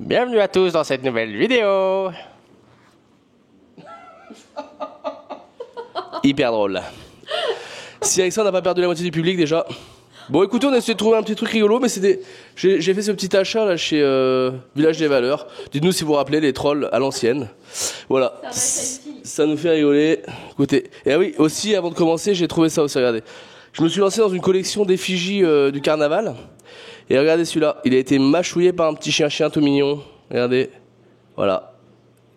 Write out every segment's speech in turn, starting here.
Bienvenue à tous dans cette nouvelle vidéo. Hyper drôle. Si avec ça on n'a pas perdu la moitié du public déjà. Bon écoutez, on a essayé de trouver un petit truc rigolo, mais c'était. J'ai fait ce petit achat là chez Village des Valeurs. Dites-nous si vous vous rappelez les trolls à l'ancienne. Voilà. Ça nous fait rigoler. Écoutez. Et ah oui, aussi avant de commencer, j'ai trouvé ça aussi, regardez. Je me suis lancé dans une collection d'effigies du carnaval. Et regardez celui-là, il a été mâchouillé par un petit chien tout mignon. Regardez. Voilà.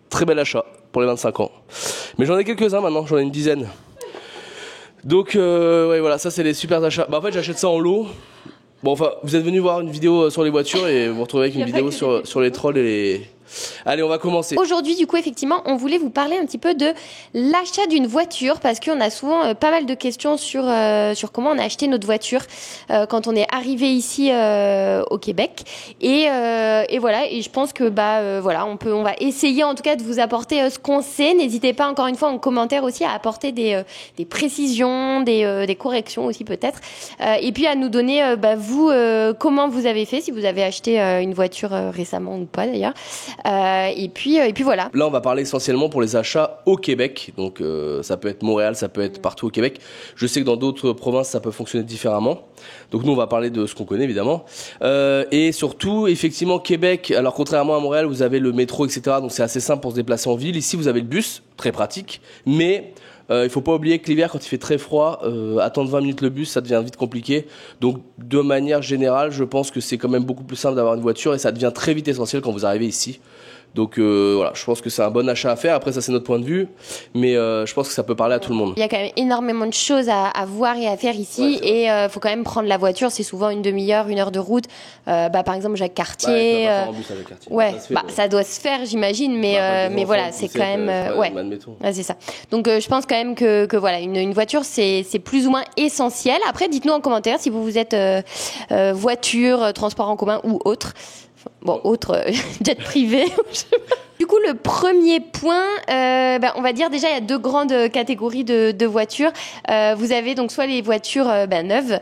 Très bel achat pour les 25 ans. Mais j'en ai quelques-uns maintenant, j'en ai une dizaine. Donc, ouais, voilà, ça c'est les super achats. Bah, en fait, j'achète ça en lot. Bon, enfin, vous êtes venu voir une vidéo sur les voitures et vous vous retrouvez avec une vidéo sur les trolls et les... Allez, on va commencer. Aujourd'hui, du coup, effectivement, on voulait vous parler un petit peu de l'achat d'une voiture parce qu'on a souvent pas mal de questions sur comment on a acheté notre voiture quand on est arrivé ici au Québec. Et voilà. Et je pense que voilà, on va essayer en tout cas de vous apporter ce qu'on sait. N'hésitez pas encore une fois en commentaire aussi à apporter des précisions, des corrections aussi peut-être. Et puis à nous donner vous comment vous avez fait, si vous avez acheté une voiture récemment ou pas d'ailleurs. Et puis voilà. Là, on va parler essentiellement pour les achats au Québec. Donc, ça peut être Montréal, ça peut être partout au Québec. Je sais que dans d'autres provinces, ça peut fonctionner différemment. Donc, nous, on va parler de ce qu'on connaît, évidemment. Et surtout, effectivement, Québec, alors contrairement à Montréal, vous avez le métro, etc. Donc, c'est assez simple pour se déplacer en ville. Ici, vous avez le bus, très pratique. Mais... il faut pas oublier que l'hiver, quand il fait très froid, attendre 20 minutes le bus, ça devient vite compliqué. Donc, de manière générale, je pense que c'est quand même beaucoup plus simple d'avoir une voiture et ça devient très vite essentiel quand vous arrivez ici. Donc voilà, je pense que c'est un bon achat à faire. Après, ça c'est notre point de vue, mais je pense que ça peut parler à tout le monde. Il y a quand même énormément de choses à voir et à faire ici, et faut quand même prendre la voiture. C'est souvent une demi-heure, 1 heure de route. Par exemple, Jacques Cartier. Ça doit se faire, j'imagine, mais voilà, c'est quand même c'est ça. Donc je pense quand même que voilà, une voiture c'est plus ou moins essentiel. Après, dites-nous en commentaire si vous êtes voiture, transport en commun ou autre. Bon, autre jet privé. Du coup, le premier point, on va dire déjà, il y a 2 grandes catégories de voitures. Vous avez donc soit les voitures neuves,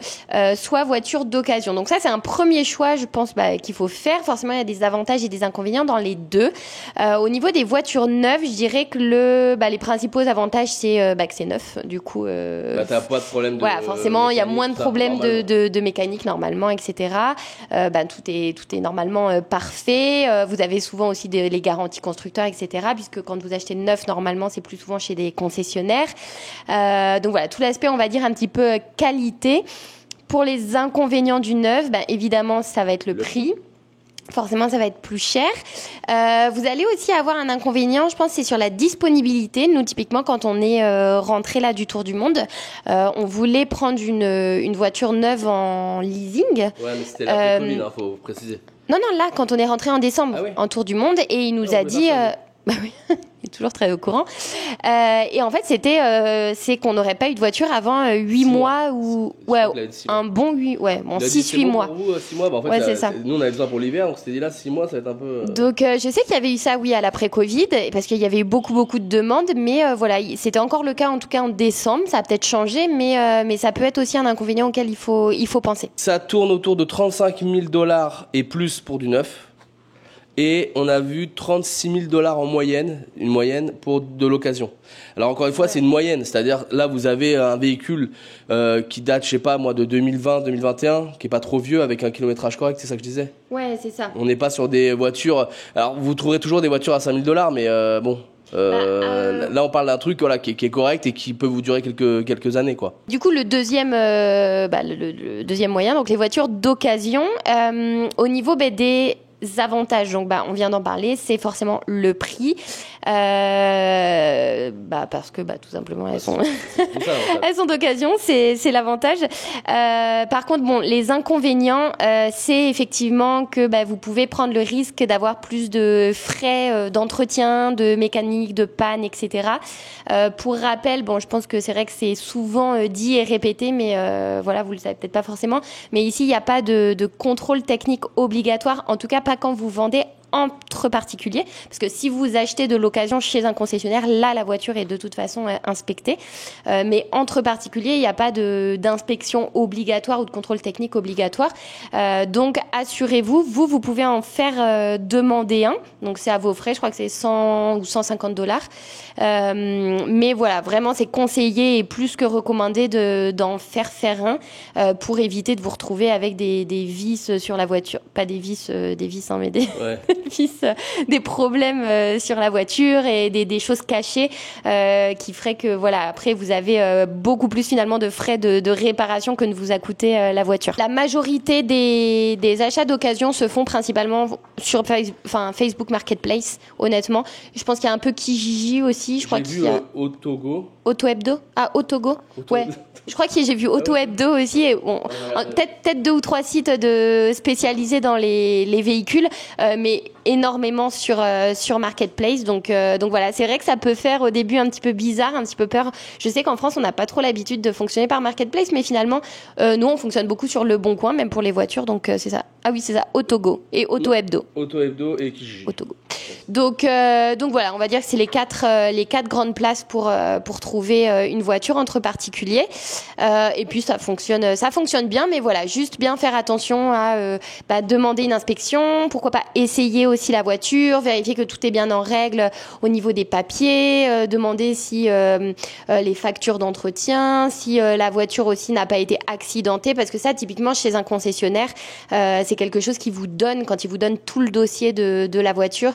soit voitures d'occasion. Donc ça, c'est un premier choix, je pense, qu'il faut faire. Forcément, il y a des avantages et des inconvénients dans les deux. Au niveau des voitures neuves, je dirais que les principaux avantages, c'est que c'est neuf. Du coup, t'as pas de problème de... Voilà, forcément, il y a moins de problèmes de mécanique normalement, etc. Tout est normalement parfait. Vous avez souvent aussi les garanties constructeurs, etc. Puisque quand vous achetez neuf, normalement, c'est plus souvent chez des concessionnaires. Donc voilà, tout l'aspect, on va dire, un petit peu qualité. Pour les inconvénients du neuf, évidemment, ça va être le prix. Forcément, ça va être plus cher. Vous allez aussi avoir un inconvénient, je pense, c'est sur la disponibilité. Nous, typiquement, quand on est rentré là du Tour du Monde, on voulait prendre une voiture neuve en leasing. Ouais, mais c'était la Covid, faut préciser. Non, là, quand on est rentré en décembre, en Tour du Monde, et il nous a dit... oui, il est toujours très au courant. Et en fait, c'est qu'on n'aurait pas eu de voiture avant 8 mois ou un bon 6-8 mois. Pour vous, 6 mois, en fait, c'est ça. Nous, on avait besoin pour l'hiver, donc on s'était dit là, 6 mois, ça va être un peu... Donc, je sais qu'il y avait eu ça, à l'après-Covid, parce qu'il y avait eu beaucoup de demandes, mais voilà, c'était encore le cas, en tout cas en décembre. Ça a peut-être changé, mais ça peut être aussi un inconvénient auquel il faut penser. Ça tourne autour de 35 000 $ et plus pour du neuf. Et on a vu 36 000 $ en moyenne, une moyenne pour de l'occasion. Alors encore une fois, c'est une moyenne, c'est-à-dire là vous avez un véhicule qui date, je sais pas moi, de 2020-2021, qui est pas trop vieux, avec un kilométrage correct, c'est ça que je disais. Ouais, c'est ça. On n'est pas sur des voitures. Alors vous trouverez toujours des voitures à 5 000 $, mais bon. Là on parle d'un truc qui est correct et qui peut vous durer quelques années quoi. Du coup le deuxième le deuxième moyen, donc les voitures d'occasion, au niveau des avantages, donc on vient d'en parler, c'est forcément le prix, parce que tout simplement elles sont elles sont d'occasion, c'est l'avantage. Par contre les inconvénients, c'est effectivement que vous pouvez prendre le risque d'avoir plus de frais d'entretien, de mécanique, de panne, etc. Pour rappel, je pense que c'est vrai que c'est souvent dit et répété, mais voilà, vous le savez peut-être pas forcément, mais ici il n'y a pas de contrôle technique obligatoire, en tout cas pas quand vous vendez entre particuliers, parce que si vous achetez de l'occasion chez un concessionnaire, là la voiture est de toute façon inspectée, mais entre particuliers il n'y a pas d'inspection obligatoire ou de contrôle technique obligatoire, donc assurez-vous, vous pouvez en faire demander un, donc c'est à vos frais, je crois que c'est 100 ou 150 $, mais voilà, vraiment c'est conseillé et plus que recommandé d'en faire un pour éviter de vous retrouver avec des vis sur la voiture, pas des vis hein, mais des vis, des problèmes sur la voiture et des choses cachées qui feraient que voilà, après vous avez beaucoup plus finalement de frais de réparation que ne vous a coûté la voiture. La majorité des achats d'occasion se font principalement sur Facebook Marketplace, honnêtement. Je pense qu'il y a un peu Kijiji aussi, je crois qu'il y a Autogo. Auto Hebdo. Ah, Autogo. Ouais. Je crois que j'ai vu Auto Hebdo aussi. Et bon, peut-être 2 ou 3 sites spécialisés dans les véhicules, mais énormément sur Marketplace. Donc voilà, c'est vrai que ça peut faire au début un petit peu bizarre, un petit peu peur. Je sais qu'en France, on n'a pas trop l'habitude de fonctionner par Marketplace, mais finalement, nous, on fonctionne beaucoup sur Le Bon Coin, même pour les voitures. Donc c'est ça. Ah oui, c'est ça. Autogo et Auto Hebdo. Auto Hebdo et Kijiji. Autogo. Donc voilà, on va dire que c'est les quatre grandes places pour trouver une voiture entre particuliers. Et puis ça fonctionne bien, mais voilà, juste bien faire attention à demander une inspection, pourquoi pas essayer aussi la voiture, vérifier que tout est bien en règle au niveau des papiers, demander si les factures d'entretien, si la voiture aussi n'a pas été accidentée, parce que ça typiquement chez un concessionnaire, c'est quelque chose qui vous donne quand il vous donne tout le dossier de la voiture.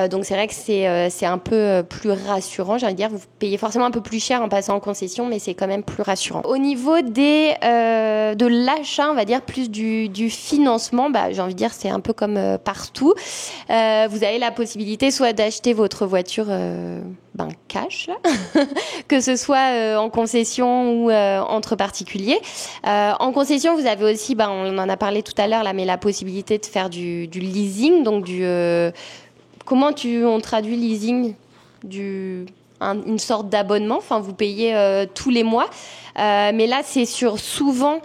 Donc c'est vrai que c'est un peu plus rassurant, j'ai envie de dire. Vous payez forcément un peu plus cher en passant en concession, mais c'est quand même plus rassurant. Au niveau de l'achat, on va dire plus du financement, j'ai envie de dire c'est un peu comme partout. Vous avez la possibilité soit d'acheter votre voiture cash, là. Que ce soit en concession ou entre particuliers. En concession, vous avez aussi, on en a parlé tout à l'heure là, mais la possibilité de faire du leasing, donc comment on traduit leasing? Une sorte d'abonnement, enfin vous payez tous les mois, mais là c'est souvent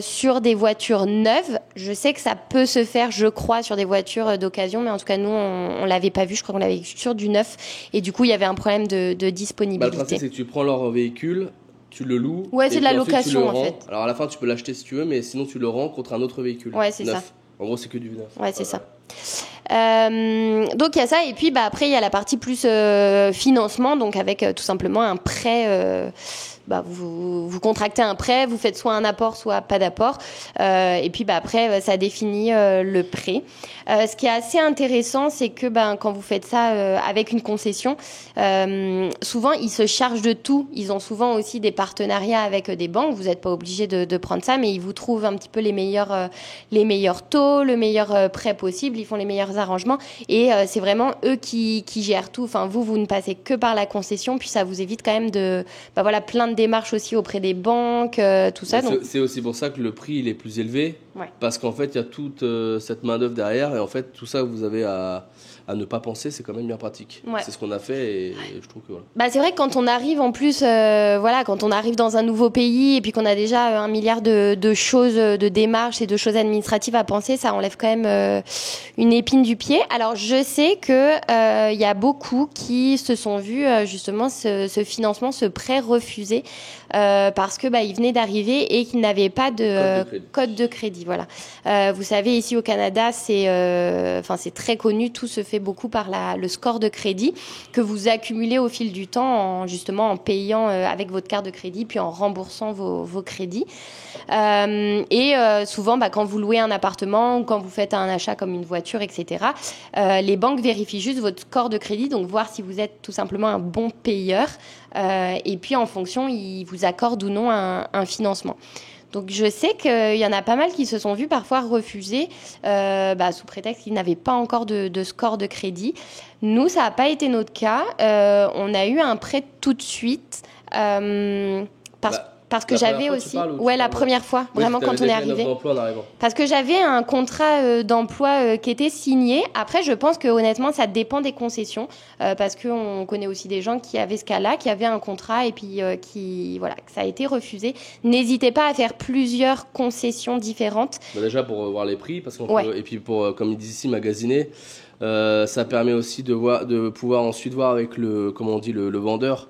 sur des voitures neuves. Je sais que ça peut se faire, je crois, sur des voitures d'occasion, mais en tout cas nous on l'avait pas vu, je crois qu'on l'avait vu sur du neuf, et du coup il y avait un problème de disponibilité. Le principe c'est que tu prends leur véhicule, tu le loues, ouais, c'est de la location en fait. Alors à la fin tu peux l'acheter si tu veux, mais sinon tu le rends contre un autre véhicule. Ouais, c'est neuf. ça. En gros c'est que du neuf. Ouais, c'est ça. Donc il y a ça, et puis après il y a la partie plus financement, donc avec tout simplement un prêt. Vous contractez un prêt, vous faites soit un apport, soit pas d'apport, et puis après ça définit le prêt. Ce qui est assez intéressant, c'est que quand vous faites ça avec une concession, souvent ils se chargent de tout. Ils ont souvent aussi des partenariats avec des banques. Vous n'êtes pas obligé de prendre ça, mais ils vous trouvent un petit peu les meilleurs taux, le meilleur prêt possible. Ils font les meilleurs arrangements, et c'est vraiment eux qui gèrent tout. Enfin vous ne passez que par la concession, puis ça vous évite quand même plein de démarches aussi auprès des banques, tout ça. Donc c'est aussi pour ça que le prix il est plus élevé, parce qu'en fait il y a toute cette main d'œuvre derrière, et en fait tout ça que vous avez à ne pas penser, c'est quand même bien pratique. C'est ce qu'on a fait, et je trouve que voilà. C'est vrai que quand on arrive en plus, quand on arrive dans un nouveau pays et puis qu'on a déjà 1 milliard de choses, de démarches et de choses administratives à penser, ça enlève quand même une épine du pied. Alors je sais que il y a beaucoup qui se sont vus justement ce financement, ce prêt refusé parce que ils venaient d'arriver et qu'ils n'avaient pas de code de crédit. Voilà. Vous savez, ici au Canada, c'est très connu, tout se fait beaucoup par le score de crédit que vous accumulez au fil du temps en payant avec votre carte de crédit, puis en remboursant vos crédits. Souvent, quand vous louez un appartement ou quand vous faites un achat comme une voiture, etc., les banques vérifient juste votre score de crédit, donc voir si vous êtes tout simplement un bon payeur. Et puis, en fonction, ils vous accordent ou non un financement. Donc je sais qu'il y en a pas mal qui se sont vus parfois refuser sous prétexte qu'ils n'avaient pas encore de score de crédit. Nous, ça n'a pas été notre cas. On a eu un prêt tout de suite parce que j'avais aussi... la première fois, vraiment quand on est arrivé. Parce que j'avais un contrat d'emploi qui était signé. Après, je pense que honnêtement, ça dépend des concessions, parce qu'on connaît aussi des gens qui avaient ce cas-là, qui avaient un contrat et puis que ça a été refusé. N'hésitez pas à faire plusieurs concessions différentes. Déjà pour voir les prix, parce qu'on peut, et puis pour, comme ils disent ici, magasiner. Ça permet aussi de pouvoir ensuite voir avec le vendeur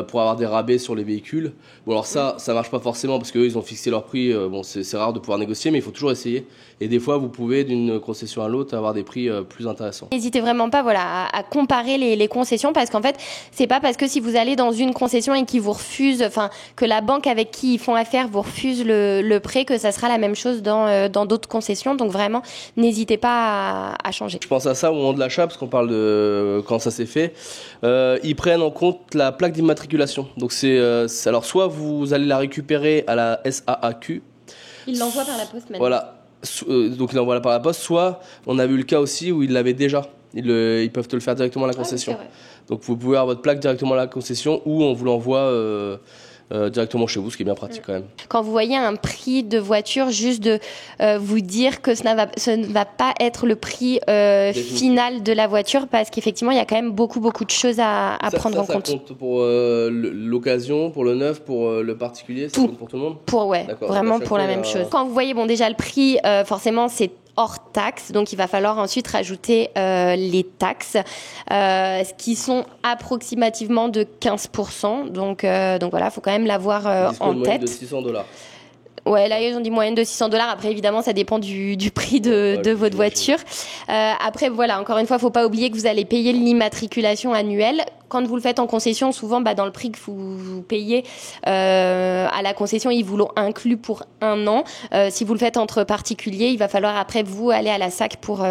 pour avoir des rabais sur les véhicules. Bon, alors ça marche pas forcément parce qu'eux, ils ont fixé leur prix. Bon, c'est rare de pouvoir négocier, mais il faut toujours essayer. Et des fois, vous pouvez, d'une concession à l'autre, avoir des prix plus intéressants. N'hésitez vraiment pas à comparer les concessions, parce qu'en fait, c'est pas parce que si vous allez dans une concession et qu'ils vous refusent, enfin, que la banque avec qui ils font affaire vous refuse le prêt, que ça sera la même chose dans d'autres concessions. Donc vraiment, n'hésitez pas à changer. Je pense à ça au moment de l'achat, parce qu'on parle de quand ça s'est fait. Ils prennent en compte la plaque d'immatriculation. Donc alors soit vous allez la récupérer à la SAAQ. Ils l'envoient par la poste maintenant. Voilà. Donc ils l'envoient par la poste. Soit on a vu le cas aussi où ils l'avaient déjà. Ils peuvent te le faire directement à la concession. Oui, donc vous pouvez avoir votre plaque directement à la concession ou on vous l'envoie directement chez vous, ce qui est bien pratique quand même. Quand vous voyez un prix de voiture, juste de vous dire que ce ne va pas être le prix final de la voiture, parce qu'effectivement, il y a quand même beaucoup de choses à prendre en compte. Ça compte pour l'occasion, pour le neuf, pour le particulier, ça compte pour tout le monde ? Vraiment pour la même chose. Quand vous voyez, déjà le prix, forcément, c'est hors taxe, donc il va falloir ensuite rajouter les taxes, qui sont approximativement de 15%. Donc voilà, il faut quand même l'avoir en tête. De $600. Ouais, là ils ont dit moyenne de $600. Après évidemment ça dépend du prix de votre voiture. Après voilà, encore une fois, faut pas oublier que vous allez payer l'immatriculation annuelle. Quand vous le faites en concession, souvent dans le prix que vous payez à la concession, ils vous l'ont inclus pour 1 an. Si vous le faites entre particuliers, il va falloir après vous aller à la SAC pour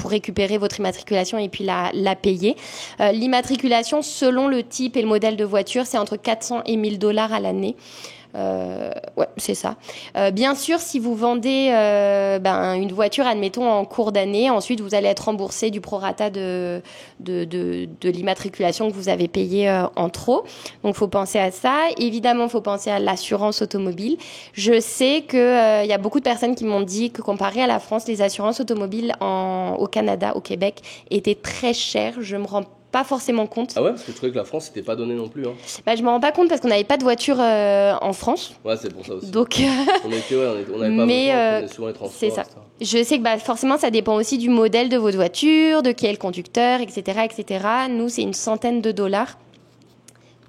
récupérer votre immatriculation et puis la payer. L'immatriculation, selon le type et le modèle de voiture, c'est entre $400 et $1,000 à l'année. Ouais, c'est ça. Bien sûr, si vous vendez une voiture, admettons, en cours d'année, ensuite vous allez être remboursé du prorata de l'immatriculation que vous avez payé en trop. Donc, faut penser à ça. Évidemment, faut penser à l'assurance automobile. Je sais que y a beaucoup de personnes qui m'ont dit que comparé à la France, les assurances automobiles au Canada, au Québec, étaient très chères. Je me rends pas forcément compte. Ah ouais, parce que je trouvais que la France n'était pas donnée non plus. Hein. Je me rends pas compte parce qu'on n'avait pas de voiture en France. Ouais, c'est pour ça aussi. Donc, on n'avait pas besoin, souvent les transports. C'est ça. Etc. Je sais que forcément, ça dépend aussi du modèle de votre voiture, de qui est le conducteur, etc., etc. Nous, c'est une centaine de dollars.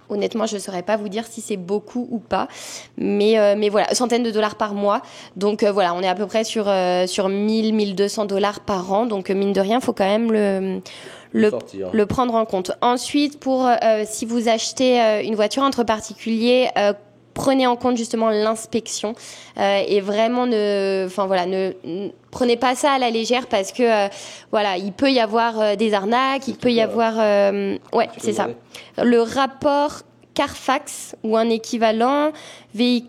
Honnêtement, je ne saurais pas vous dire si c'est beaucoup ou pas. Mais voilà, centaines de dollars par mois. Donc voilà, on est à peu près sur 1 200 $ par an. Donc mine de rien, il faut quand même le prendre en compte. Ensuite, si vous achetez une voiture entre particuliers, prenez en compte justement l'inspection et vraiment ne prenez pas ça à la légère, parce que il peut y avoir des arnaques, il peut y avoir c'est ça. Le rapport Carfax ou un équivalent véhicule.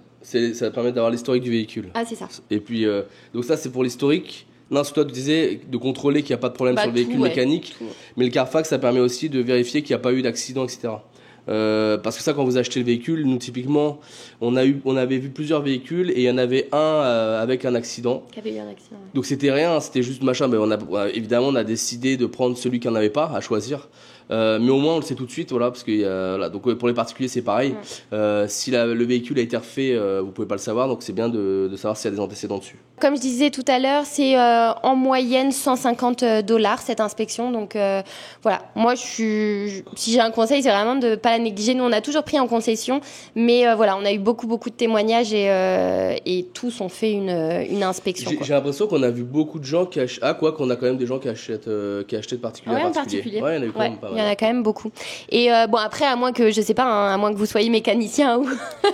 Ça permet d'avoir l'historique du véhicule. Ah, c'est ça. Et puis donc ça, c'est pour l'historique. Non, c'est toi, tu disais de contrôler qu'il n'y a pas de problème sur le véhicule mécanique. Tout. Mais le Carfax, ça permet aussi de vérifier qu'il n'y a pas eu d'accident, etc. Parce que ça, quand vous achetez le véhicule, nous typiquement, on avait vu plusieurs véhicules et il y en avait un avec un accident. Qui avait eu un accident. Ouais. Donc c'était rien, c'était juste machin. Mais évidemment, on a décidé de prendre celui qui n'en avait pas, à choisir. Mais au moins on le sait tout de suite, parce que donc pour les particuliers c'est pareil. Si le véhicule a été refait, vous pouvez pas le savoir, donc c'est bien de savoir s'il y a des antécédents dessus. Comme je disais tout à l'heure, c'est en moyenne $150 cette inspection. Donc voilà, moi si j'ai un conseil, c'est vraiment de pas la négliger. Nous on a toujours pris en concession, mais on a eu beaucoup de témoignages et tous ont fait une inspection. J'ai l'impression qu'on a vu beaucoup de gens qui achètent. qu'on a quand même des gens qui achètent de particulier à particulier. Ouais, il y en a eu quand même pas mal. Il y en a quand même beaucoup. Et après, à moins que, je sais pas, à moins que vous soyez mécanicien ou,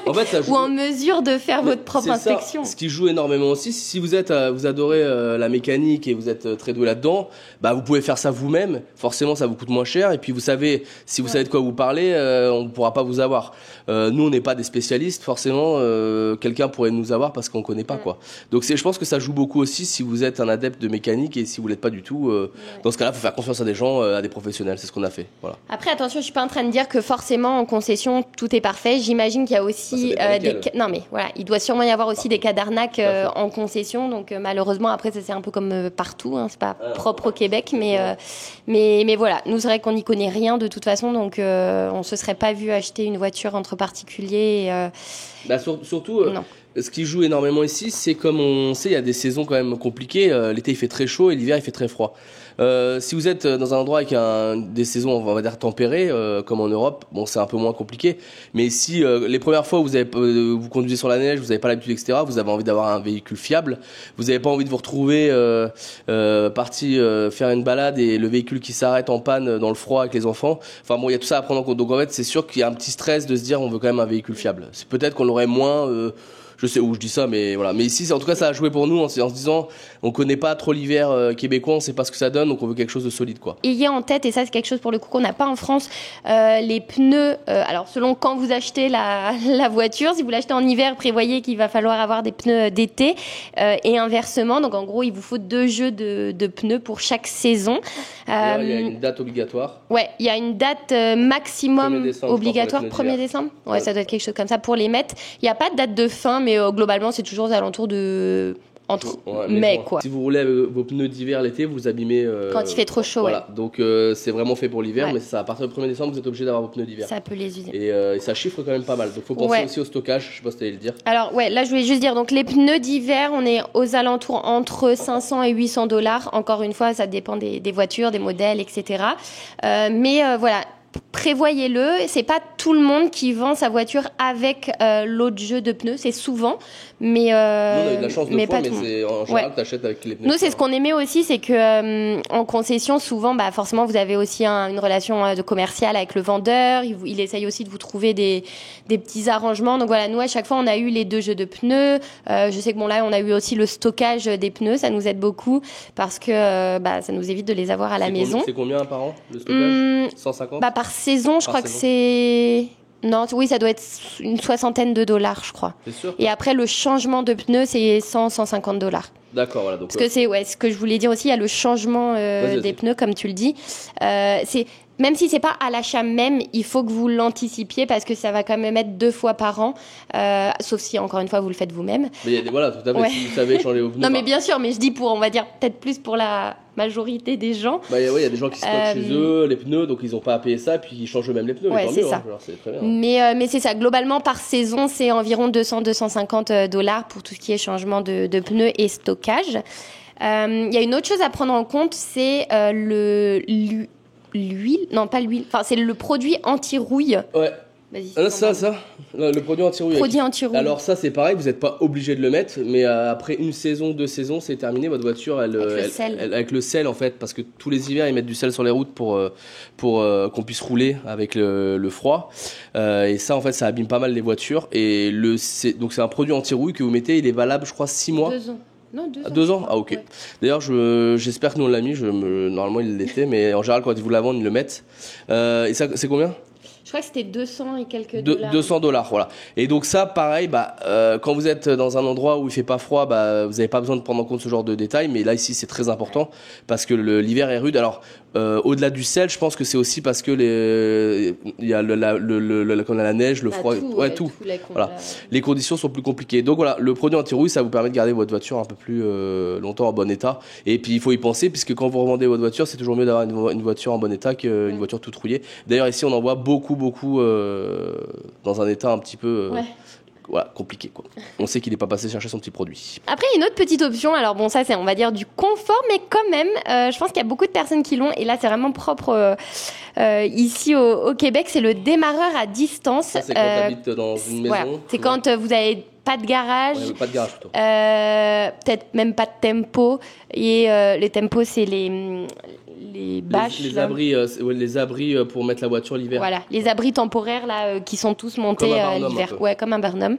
en fait, ça joue... ou en mesure de faire votre propre inspection. Ce qui joue énormément aussi, si vous adorez la mécanique et vous êtes très doué là-dedans, vous pouvez faire ça vous-même. Forcément, ça vous coûte moins cher. Et puis, vous savez, si vous savez de quoi vous parlez, on ne pourra pas vous avoir. Nous, on n'est pas des spécialistes. Forcément, quelqu'un pourrait nous avoir parce qu'on ne connaît pas, quoi. Donc, je pense que ça joue beaucoup aussi si vous êtes un adepte de mécanique et si vous ne l'êtes pas du tout. Dans ce cas-là, il faut faire confiance à des gens, à des professionnels. C'est ce qu'on a fait. Voilà. Après, attention, je suis pas en train de dire que forcément en concession tout est parfait. J'imagine qu'il y a aussi non, mais voilà, il doit sûrement y avoir aussi des cas d'arnaque en concession. Donc malheureusement, après ça c'est un peu comme partout, hein, c'est pas propre au Québec, mais voilà, nous c'est vrai qu'on n'y connaît rien de toute façon, donc on se serait pas vu acheter une voiture entre particuliers. Surtout. Ce qui joue énormément ici, c'est comme on sait, il y a des saisons quand même compliquées. L'été il fait très chaud et l'hiver il fait très froid. Si vous êtes dans un endroit avec des saisons, on va dire tempérées, comme en Europe, bon, c'est un peu moins compliqué. Mais si les premières fois vous conduisez sur la neige, vous n'avez pas l'habitude, etc., vous avez envie d'avoir un véhicule fiable, vous n'avez pas envie de vous retrouver parti faire une balade et le véhicule qui s'arrête en panne dans le froid avec les enfants. Enfin bon, il y a tout ça à prendre en compte. Donc en fait, c'est sûr qu'il y a un petit stress de se dire on veut quand même un véhicule fiable. C'est peut-être qu'on l'aurait moins. Je sais où je dis ça, mais voilà. Mais ici, en tout cas, ça a joué pour nous en se disant, on connaît pas trop l'hiver québécois, on sait pas ce que ça donne, donc on veut quelque chose de solide, quoi. Ayez en tête, et ça c'est quelque chose pour le coup qu'on n'a pas en France, les pneus. Alors selon quand vous achetez la voiture, si vous l'achetez en hiver, prévoyez qu'il va falloir avoir des pneus d'été et inversement. Donc en gros, il vous faut 2 jeux de pneus pour chaque saison. Il y a une date obligatoire. Ouais, il y a une date maximum obligatoire, 1er décembre. Ouais, ça doit être quelque chose comme ça pour les mettre. Il n'y a pas de date de fin, mais globalement, c'est toujours aux alentours de mai, quoi. Si vous roulez avec vos pneus d'hiver l'été, vous abîmez quand il fait trop chaud. Voilà, donc c'est vraiment fait pour l'hiver, mais ça, à partir du 1er décembre, vous êtes obligé d'avoir vos pneus d'hiver. Ça peut les user. Et ça chiffre quand même pas mal. Donc faut penser aussi au stockage. Je sais pas si tu allais le dire. Alors là je voulais juste dire, donc les pneus d'hiver, on est aux alentours entre 500 et 800 $. Encore une fois, ça dépend des voitures, des modèles, etc. Mais voilà. Prévoyez-le, c'est pas tout le monde qui vend sa voiture avec l'autre jeu de pneus, c'est souvent, mais nous, on a eu de la chance mais fois, pas tout mais c'est en général t'achètes avec les pneus. Nous, c'est ce qu'on aimait aussi, c'est que en concession, souvent, forcément, vous avez aussi une relation de commerciale avec le vendeur. Il essaye aussi de vous trouver des petits arrangements. Donc voilà, nous à chaque fois, on a eu les 2 jeux de pneus. Je sais que là, on a eu aussi le stockage des pneus, ça nous aide beaucoup parce que ça nous évite de les avoir à la maison. C'est combien par an le stockage? 150. Par saison, je crois que c'est... Non, oui, ça doit être une $60, je crois. C'est sûr. Et après, le changement de pneus, c'est 150 $. D'accord, voilà. Donc, parce que c'est ce que je voulais dire aussi, il y a le changement des pneus, comme tu le dis. Même si c'est pas à l'achat même, il faut que vous l'anticipiez parce que ça va quand même être 2 fois par an, sauf si encore une fois vous le faites vous-même. Mais il y a voilà, tout à fait. Si vous savez changer vos pneus. Non, mais bien sûr, mais je dis pour, on va dire, peut-être plus pour la majorité des gens. Il y a des gens qui stockent chez eux les pneus, donc ils n'ont pas à payer ça, puis ils changent eux-mêmes les pneus. Ouais, c'est ça. C'est très bien. Mais c'est ça. Globalement, par saison, c'est environ 200-250 $ pour tout ce qui est changement de pneus et stockage. Il y a une autre chose à prendre en compte, c'est l'huile, non pas l'huile, enfin c'est le produit anti-rouille. Ouais. Vas-y. Ça, le produit anti-rouille. Alors ça c'est pareil, vous n'êtes pas obligé de le mettre, mais après 1 saison, 2 saisons, c'est terminé. Votre voiture, avec le sel en fait, parce que tous les hivers ils mettent du sel sur les routes pour qu'on puisse rouler avec le froid. Et ça en fait ça abîme pas mal les voitures. Et donc c'est un produit anti-rouille que vous mettez, il est valable je crois 6 mois. 2 ans. Non, 2 ans. 2 ans. Ah ok. Ouais. D'ailleurs j'espère que nous on l'a mis. Normalement il l'était, mais en général quand ils vous la vendent ils le mettent. Et ça c'est combien? Je crois que c'était 200 et quelques $. 200 $, voilà. Et donc ça, pareil, quand vous êtes dans un endroit où il fait pas froid, vous n'avez pas besoin de prendre en compte ce genre de détails. Mais là, ici, c'est très important parce que l'hiver est rude. Alors, au-delà du sel, je pense que c'est aussi parce que il y a quand on a la neige, le froid, tout. Voilà. Les conditions sont plus compliquées. Donc voilà, le produit anti-rouille, ça vous permet de garder votre voiture un peu plus longtemps en bon état. Et puis il faut y penser puisque quand vous revendez votre voiture, c'est toujours mieux d'avoir une voiture en bon état qu'une voiture toute rouillée. D'ailleurs, ici, on en voit beaucoup dans un état un petit peu compliqué quoi. On sait qu'il n'est pas passé chercher son petit produit. Après il y a une autre petite option, alors bon ça c'est on va dire du confort, mais quand même je pense qu'il y a beaucoup de personnes qui l'ont et là c'est vraiment propre ici au Québec, c'est le démarreur à distance. Ça, c'est quand tu habites dans une maison. C'est quand vous avez pas de garage, pas de garage plutôt. Peut-être même pas de tempo et les tempos c'est les bâches, les abris pour mettre la voiture l'hiver. Voilà, les abris temporaires là qui sont tous montés l'hiver, comme un Burnham.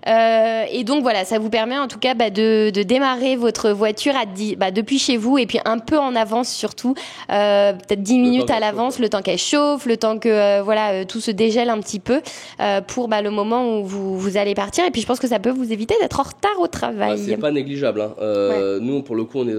Et donc voilà, ça vous permet en tout cas de démarrer votre voiture depuis chez vous et puis un peu en avance surtout, peut-être 10 minutes à l'avance, le temps qu'elle chauffe, le temps que tout se dégèle un petit peu pour le moment où vous allez partir. Et puis je pense que ça peut vous éviter d'être en retard au travail. C'est pas négligeable. Hein. Nous pour le coup on est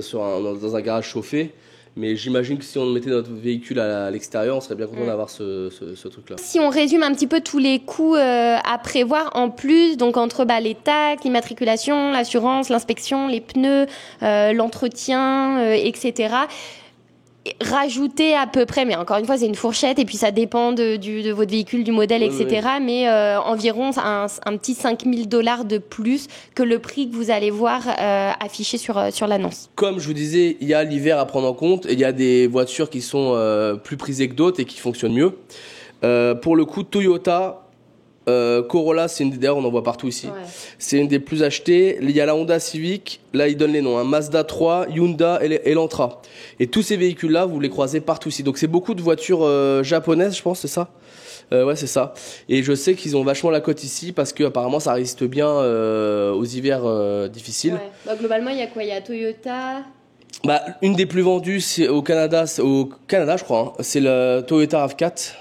dans un garage chauffé. Mais j'imagine que si on mettait notre véhicule à l'extérieur, on serait bien content d'avoir ce truc-là. Si on résume un petit peu tous les coûts à prévoir en plus, donc entre les taxes, l'immatriculation, l'assurance, l'inspection, les pneus, l'entretien, etc. rajouter à peu près, mais encore une fois c'est une fourchette et puis ça dépend de votre véhicule, du modèle, etc. Oui. Mais environ un petit $5 000 de plus que le prix que vous allez voir affiché sur l'annonce. Comme je vous disais, il y a l'hiver à prendre en compte et il y a des voitures qui sont plus prisées que d'autres et qui fonctionnent mieux. Pour le coup, Toyota, Corolla, d'ailleurs on en voit partout ici. Ouais. C'est une des plus achetées. Il y a la Honda Civic, là ils donnent les noms, hein, Mazda 3, Hyundai et Elantra. Et tous ces véhicules-là, vous les croisez partout ici. Donc c'est beaucoup de voitures japonaises, je pense, c'est ça. Ouais, c'est ça. Et je sais qu'ils ont vachement la cote ici parce que apparemment ça résiste bien aux hivers difficiles. Ouais. Bah, globalement, il y a quoi ? Il y a Toyota. Bah, une des plus vendues, c'est au Canada, je crois. Hein, c'est la Toyota RAV4.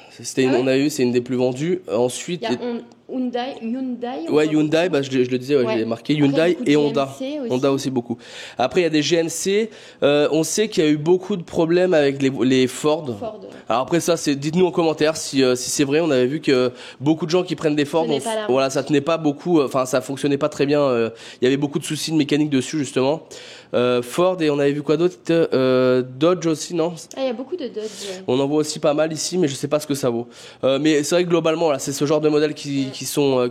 On a eu, c'est une des plus vendues. Ensuite, il y a Hyundai. Ouais, Hyundai, bah, je le disais, ouais. Je l'ai marqué. Hyundai et Honda. Honda aussi beaucoup. Après, il y a des GMC. On sait qu'il y a eu beaucoup de problèmes avec les Ford. Alors après ça, dites-nous en commentaire si c'est vrai. On avait vu que beaucoup de gens qui prennent des Ford, voilà, ça tenait pas beaucoup. Enfin, ça fonctionnait pas très bien. Il y avait beaucoup de soucis de mécanique dessus justement. Ford et on avait vu quoi d'autre, Dodge aussi, non ? Il y a beaucoup de Dodge. Ouais. On en voit aussi pas mal ici, mais je sais pas ce que ça vaut. Mais c'est vrai que globalement, là, c'est ce genre de modèles qui sont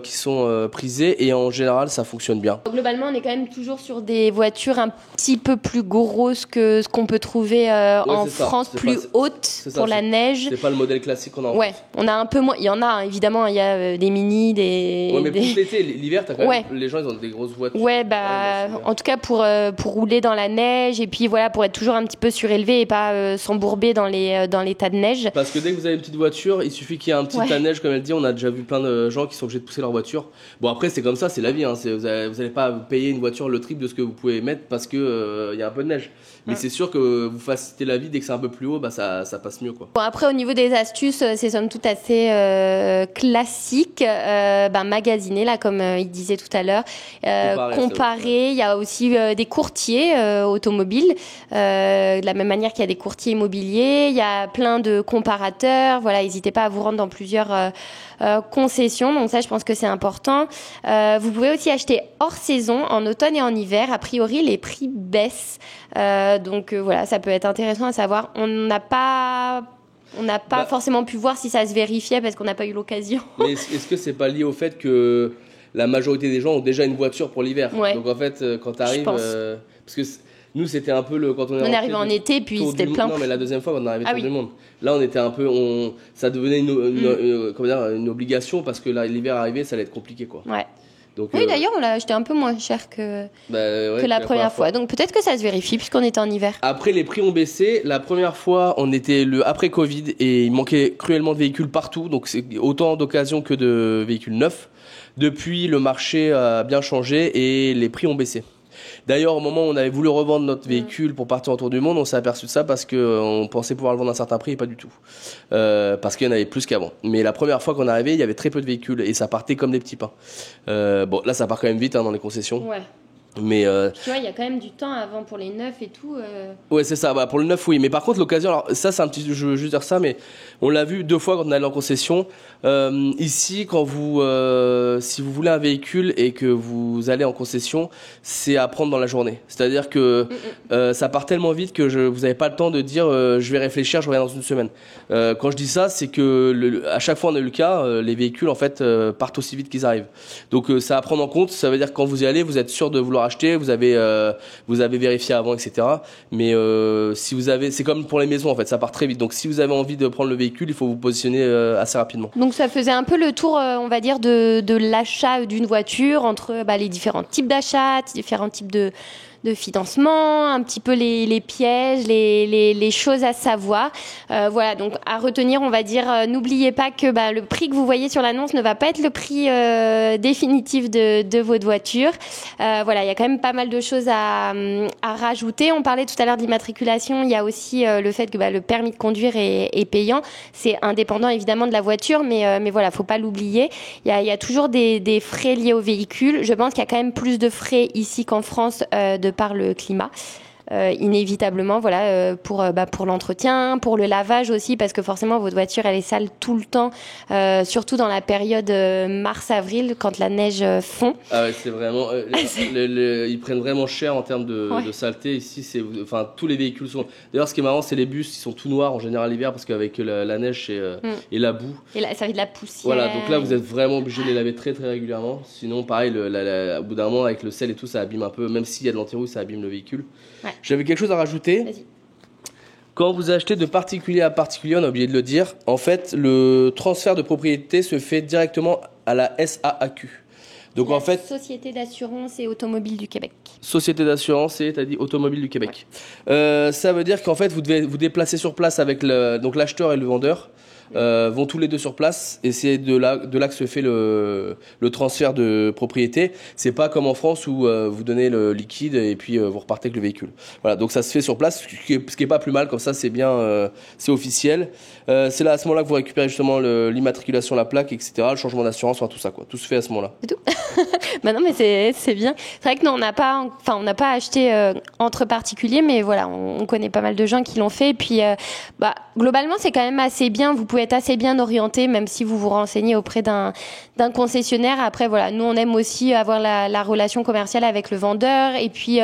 prisés et en général, ça fonctionne bien. Globalement, on est quand même toujours sur des voitures un petit peu plus grosses que ce qu'on peut trouver en France, plus hautes pour la neige. C'est pas le modèle classique qu'on a en France. On a un peu moins. Il y en a, hein, évidemment, il y a des mini, des. Ouais, mais plus l'été, l'hiver, t'as quand même. Les gens, ils ont des grosses voitures. Ouais, en tout cas pour rouler dans la neige et puis voilà, pour être toujours un petit peu surélevé et pas s'embourber dans les tas de neige. Parce que dès que vous avez une petite voiture, il suffit qu'il y ait un petit tas de neige, comme elle dit. On a déjà vu plein de gens qui sont obligés de pousser leur voiture. Bon, après, c'est comme ça, c'est la vie. Hein. Vous allez pas payer une voiture le triple de ce que vous pouvez mettre parce que y a un peu de neige. Mais c'est sûr que vous facilitez la vie dès que c'est un peu plus haut, bah ça passe mieux, quoi. Bon, après, au niveau des astuces, c'est somme toute assez classique. Magasiner, là, comme il disait tout à l'heure. Comparer. Il y a aussi des courtiers automobiles, de la même manière qu'il y a des courtiers immobiliers. Il y a plein de comparateurs. Voilà, n'hésitez pas à vous rendre dans plusieurs concessions. Donc ça, je pense que c'est important. Vous pouvez aussi acheter hors saison, en automne et en hiver. A priori, les prix baissent. Donc voilà, ça peut être intéressant à savoir. On n'a pas forcément pu voir si ça se vérifiait parce qu'on n'a pas eu l'occasion. Mais est-ce que c'est pas lié au fait que la majorité des gens ont déjà une voiture pour l'hiver ? Donc en fait, quand tu arrives, parce que nous c'était un peu quand on est arrivé en été, puis c'était plein. Non, mais la deuxième fois quand on est arrivé tour du monde. Là, on était un peu, ça devenait une obligation parce que là, l'hiver arrivé, ça allait être compliqué, quoi. Ouais. Donc, oui, d'ailleurs, on l'a acheté un peu moins cher que la première fois. Donc peut-être que ça se vérifie puisqu'on était en hiver. Après, les prix ont baissé. La première fois, on était après Covid et il manquait cruellement de véhicules partout. Donc c'est autant d'occasions que de véhicules neufs. Depuis, le marché a bien changé et les prix ont baissé. D'ailleurs, au moment où on avait voulu revendre notre véhicule pour partir autour du monde, on s'est aperçu de ça parce qu'on pensait pouvoir le vendre à un certain prix et pas du tout. Parce qu'il y en avait plus qu'avant. Mais la première fois qu'on est arrivé, il y avait très peu de véhicules et ça partait comme des petits pains. Bon, là, ça part quand même vite dans les concessions. Ouais. Mais tu vois, il y a quand même du temps avant pour les neufs et tout. Ouais, c'est ça. Bah, pour le neuf, oui. Mais par contre, l'occasion, alors ça, c'est un petit. Je veux juste dire ça, mais on l'a vu 2 fois quand on est allé en concession. Ici, quand si vous voulez un véhicule et que vous allez en concession, c'est à prendre dans la journée. C'est-à-dire que ça part tellement vite que vous n'avez pas le temps de dire je vais réfléchir, je reviens dans une semaine. Quand je dis ça, c'est que à chaque fois on a eu le cas, les véhicules en fait partent aussi vite qu'ils arrivent. Donc ça à prendre en compte. Ça veut dire que quand vous y allez, vous êtes sûr de vouloir acheter, vous avez vérifié avant, etc. Mais si vous avez, c'est comme pour les maisons en fait, ça part très vite. Donc si vous avez envie de prendre le véhicule, il faut vous positionner assez rapidement. Donc ça faisait un peu le tour, on va dire, de l'achat d'une voiture entre les différents types d'achats, différents types de financement, un petit peu les pièges, les choses à savoir. Voilà, donc à retenir, on va dire, n'oubliez pas que le prix que vous voyez sur l'annonce ne va pas être le prix définitif de votre voiture. Voilà, il y a quand même pas mal de choses à rajouter. On parlait tout à l'heure d'immatriculation, il y a aussi le fait que le permis de conduire est payant. C'est indépendant évidemment de la voiture, mais voilà, faut pas l'oublier. Il y a toujours des frais liés au véhicule. Je pense qu'il y a quand même plus de frais ici qu'en France de par le climat. inévitablement, voilà, pour l'entretien, pour le lavage aussi, parce que forcément votre voiture elle est sale tout le temps, surtout dans la période mars-avril quand la neige fond. Ah ouais, c'est vraiment ils prennent vraiment cher en termes de saleté ici. Enfin, tous les véhicules sont. D'ailleurs, ce qui est marrant, c'est les bus, ils sont tout noirs en général l'hiver parce qu'avec la neige et la boue. Et là, ça fait de la poussière. Voilà, donc là vous êtes vraiment obligé de les laver très très régulièrement. Sinon, pareil, au bout d'un moment avec le sel et tout, ça abîme un peu. Même s'il y a de l'anti-rouille, ça abîme le véhicule. Ouais. J'avais quelque chose à rajouter. Vas-y. Quand vous achetez de particulier à particulier, on a oublié de le dire, en fait, le transfert de propriété se fait directement à la SAAQ. Donc en fait, Société d'assurance et automobile du Québec. Société d'assurance et t'as dit automobile du Québec. Ouais. Ça veut dire qu'en fait, vous devez vous déplacer sur place avec donc l'acheteur et le vendeur. Vont tous les deux sur place et c'est de là que se fait le transfert de propriété. C'est pas comme en France où vous donnez le liquide et puis vous repartez avec le véhicule. Voilà, donc ça se fait sur place, ce qui est pas plus mal, comme ça c'est bien, c'est officiel. C'est là à ce moment-là que vous récupérez justement l'immatriculation, la plaque, etc., le changement d'assurance, enfin tout ça quoi. Tout se fait à ce moment-là. C'est tout. Bah non mais c'est bien. C'est vrai que nous on n'a pas acheté entre particuliers, mais voilà, on connaît pas mal de gens qui l'ont fait. Et puis globalement c'est quand même assez bien. Vous pouvez être assez bien orienté, même si vous vous renseignez auprès d'un concessionnaire. Après, voilà, nous, on aime aussi avoir la relation commerciale avec le vendeur et puis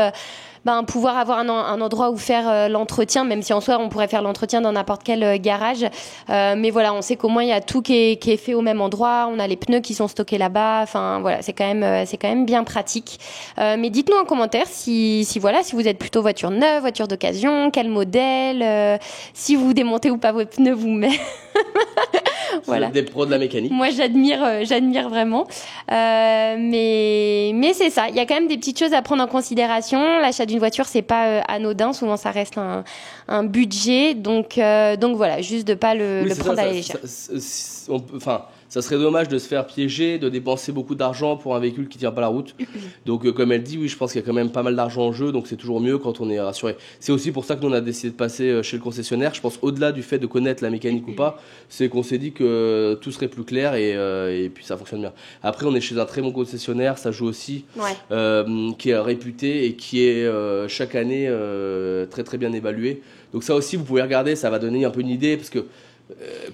pouvoir avoir un endroit où faire l'entretien, même si en soi, on pourrait faire l'entretien dans n'importe quel garage. Mais voilà, on sait qu'au moins, il y a tout qui est fait au même endroit. On a les pneus qui sont stockés là-bas. Enfin, voilà, c'est quand même bien pratique. Mais dites-nous en commentaire si vous êtes plutôt voiture neuve, voiture d'occasion, quel modèle, si vous démontez ou pas vos pneus vous-même. Voilà. Vous êtes des pros de la mécanique. Moi, j'admire vraiment. Mais c'est ça. Il y a quand même des petites choses à prendre en considération. L'achat d'une voiture, c'est pas anodin. Souvent, ça reste un budget. Donc voilà, juste de pas le prendre à la légère. Ça serait dommage de se faire piéger, de dépenser beaucoup d'argent pour un véhicule qui tient pas la route. Donc, comme elle dit, oui, je pense qu'il y a quand même pas mal d'argent en jeu, donc c'est toujours mieux quand on est rassuré. C'est aussi pour ça que nous, on a décidé de passer chez le concessionnaire. Je pense, au-delà du fait de connaître la mécanique ou pas, c'est qu'on s'est dit que tout serait plus clair et puis ça fonctionne bien. Après, on est chez un très bon concessionnaire, ça joue aussi, qui est réputé et qui est chaque année très très bien évalué. Donc ça aussi, vous pouvez regarder, ça va donner un peu une idée, parce que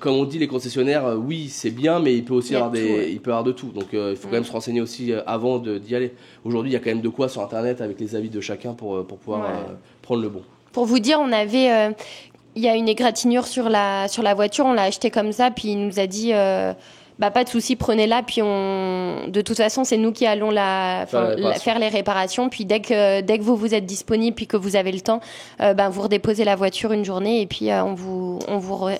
comme on dit, les concessionnaires, oui, c'est bien, mais il peut aussi avoir de tout. Donc, il faut quand même se renseigner aussi avant d'y aller. Aujourd'hui, il y a quand même de quoi sur Internet avec les avis de chacun pour pouvoir prendre le bon. Pour vous dire, on avait, il y a une égratignure sur la voiture, on l'a acheté comme ça, puis il nous a dit, pas de souci, prenez-la, puis de toute façon, c'est nous qui allons faire les réparations, puis dès que vous êtes disponible, puis que vous avez le temps, vous redéposez la voiture une journée, et puis on vous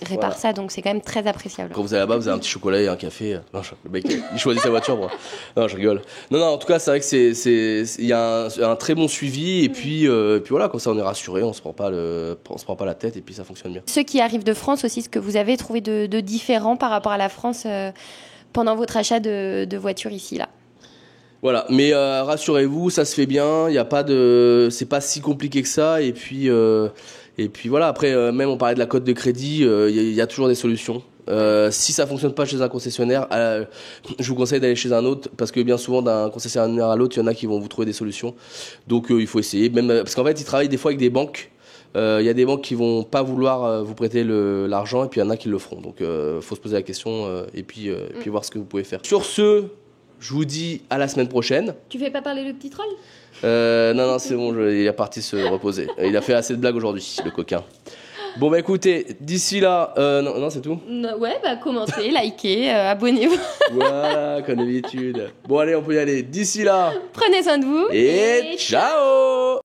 répare ça, donc c'est quand même très appréciable. Quand vous allez là-bas, vous avez un petit chocolat et un café. Non, le mec, il choisit sa voiture, moi. Non, je rigole. Non, en tout cas, c'est vrai que il y a un très bon suivi, et puis voilà, comme ça, on est rassuré, on se prend pas la tête, et puis ça fonctionne bien. Ceux qui arrivent de France aussi, ce que vous avez trouvé de différent par rapport à la France pendant votre achat de voiture ici, là. Voilà, mais rassurez-vous, ça se fait bien, c'est pas si compliqué que ça, et puis voilà, après, même on parlait de la cote de crédit, il y a toujours des solutions. Si ça fonctionne pas chez un concessionnaire, je vous conseille d'aller chez un autre, parce que bien souvent d'un concessionnaire à l'autre, il y en a qui vont vous trouver des solutions. Donc il faut essayer, même parce qu'en fait, ils travaillent des fois avec des banques. Il y a des banques qui vont pas vouloir vous prêter l'argent, et puis il y en a qui le feront. Donc faut se poser la question et puis voir ce que vous pouvez faire. Sur ce, je vous dis à la semaine prochaine. Tu fais pas parler le petit troll ? Non, c'est bon, il est parti se reposer. Il a fait assez de blagues aujourd'hui, le coquin. Bon écoutez, d'ici là, non c'est tout. Ouais, commentez, likez, abonnez-vous. Voilà, comme d'habitude. Bon allez, on peut y aller. D'ici là, prenez soin de vous et ciao.